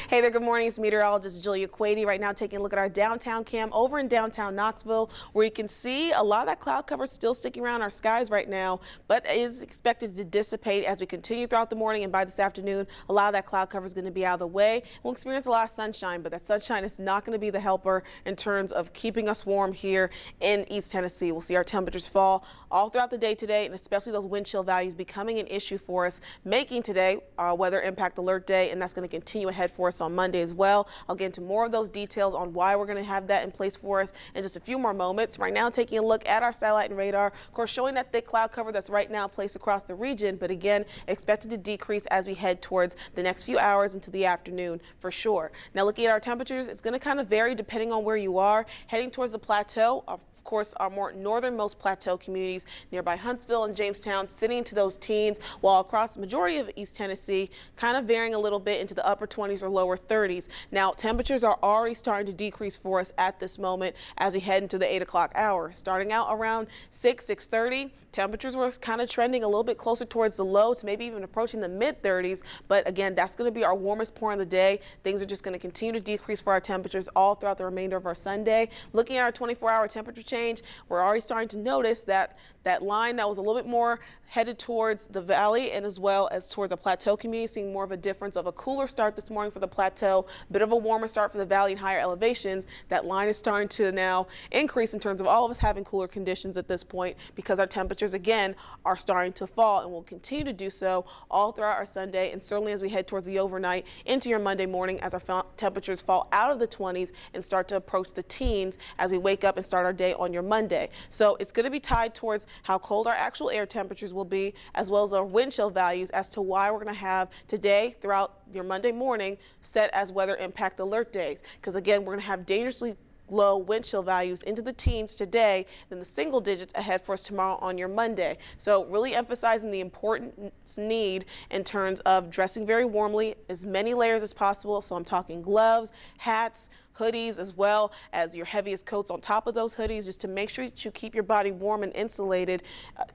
Hey there, good morning. It's meteorologist Julia Quady right now taking a look at our downtown cam over in downtown Knoxville, where you can see a lot of that cloud cover still sticking around our skies right now, but is expected to dissipate as we continue throughout the morning, and by this afternoon, a lot of that cloud cover is going to be out of the way. We'll experience a lot of sunshine, but that sunshine is not going to be the helper in terms of keeping us warm here in East Tennessee. We'll see our temperatures fall all throughout the day today, and especially those wind chill values becoming an issue for us, making today our weather impact alert day, and that's going to continue ahead for us on Monday as well. I'll get into more of those details on why we're going to have that in place for us in just a few more moments. Right now, taking a look at our satellite and radar, of course, showing that thick cloud cover that's right now placed across the region, but again, expected to decrease as we head towards the next few hours into the afternoon for sure. Now, looking at our temperatures, it's going to kind of vary depending on where you are. Heading towards the plateau, of course, our more northernmost plateau communities nearby Huntsville and Jamestown sitting to those teens, while across the majority of East Tennessee kind of varying a little bit into the upper 20s or lower 30s. Now, temperatures are already starting to decrease for us at this moment as we head into the 8 o'clock hour. Starting out around 6:30, temperatures were kind of trending a little bit closer towards the low to maybe even approaching the mid 30s. But again, that's going to be our warmest point of the day. Things are just going to continue to decrease for our temperatures all throughout the remainder of our Sunday. Looking at our 24-hour temperature change, we're already starting to notice that line that was a little bit more headed towards the valley and as well as towards a plateau community, seeing more of a difference of a cooler start this morning for the plateau, a bit of a warmer start for the valley and higher elevations. That line is starting to now increase in terms of all of us having cooler conditions at this point, because our temperatures again are starting to fall and will continue to do so all throughout our Sunday, and certainly as we head towards the overnight into your Monday morning as our temperatures fall out of the 20s and start to approach the teens as we wake up and start our day on your Monday. So it's going to be tied towards how cold our actual air temperatures will be, as well as our wind chill values, as to why we're going to have today throughout your Monday morning set as weather impact alert days. Because again, we're going to have dangerously low wind chill values into the teens today, then the single digits ahead for us tomorrow on your Monday. So really emphasizing the important need in terms of dressing very warmly, as many layers as possible. So I'm talking gloves, hats, hoodies, as well as your heaviest coats on top of those hoodies, just to make sure that you keep your body warm and insulated,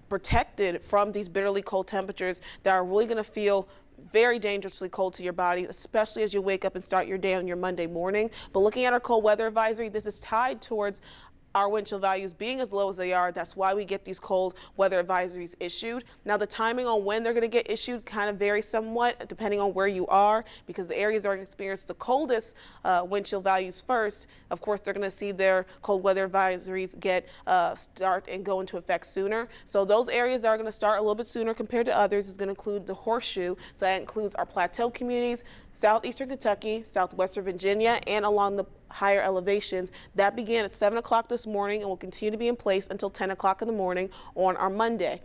protected from these bitterly cold temperatures that are really going to feel very dangerously cold to your body, especially as you wake up and start your day on your Monday morning. But looking at our cold weather advisory, this is tied towards our wind chill values being as low as they are. That's why we get these cold weather advisories issued. Now, the timing on when they're going to get issued kind of varies somewhat depending on where you are, because the areas that are going to experience the coldest wind chill values first, of course, they're going to see their cold weather advisories get start and go into effect sooner. So those areas that are going to start a little bit sooner compared to others is going to include the Horseshoe. So that includes our plateau communities, southeastern Kentucky, southwestern Virginia, and along the higher elevations. That began at 7 o'clock this morning and will continue to be in place until 10 o'clock in the morning on our Monday.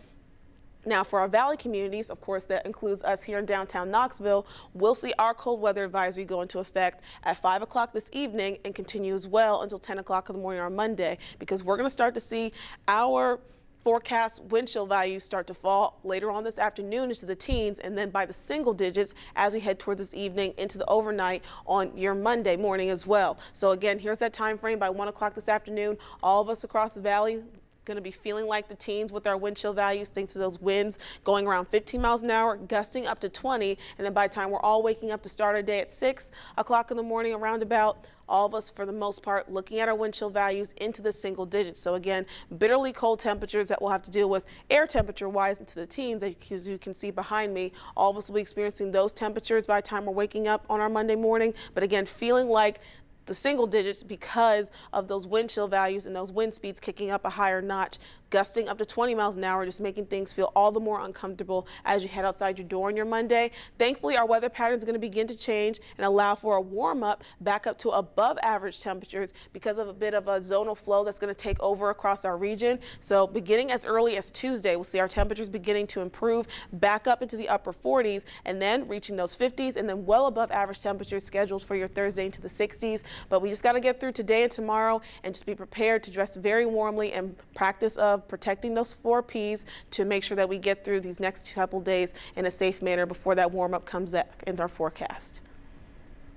Now, for our valley communities, of course, that includes us here in downtown Knoxville, we'll see our cold weather advisory go into effect at 5 o'clock this evening and continue as well until 10 o'clock in the morning on Monday, because we're going to start to see our forecast wind chill values start to fall later on this afternoon into the teens, and then by the single digits as we head towards this evening into the overnight on your Monday morning as well. So again, here's that time frame. By 1 o'clock this afternoon, all of us across the valley going to be feeling like the teens with our wind chill values, thanks to those winds going around 15 miles an hour, gusting up to 20. And then by the time we're all waking up to start our day at 6 o'clock in the morning, around about, all of us, for the most part, looking at our wind chill values into the single digits. So again, bitterly cold temperatures that we'll have to deal with air temperature-wise into the teens. As you can see behind me, all of us will be experiencing those temperatures by the time we're waking up on our Monday morning. But again, feeling like the single digits because of those wind chill values and those wind speeds kicking up a higher notch, gusting up to 20 miles an hour, just making things feel all the more uncomfortable as you head outside your door on your Monday. Thankfully, our weather patterns are going to begin to change and allow for a warm up back up to above average temperatures because of a bit of a zonal flow that's going to take over across our region. So beginning as early as Tuesday, we'll see our temperatures beginning to improve back up into the upper 40s and then reaching those 50s, and then well above average temperatures scheduled for your Thursday into the 60s. But we just got to get through today and tomorrow and just be prepared to dress very warmly and practice protecting those 4 Ps to make sure that we get through these next couple days in a safe manner before that warm up comes in our forecast.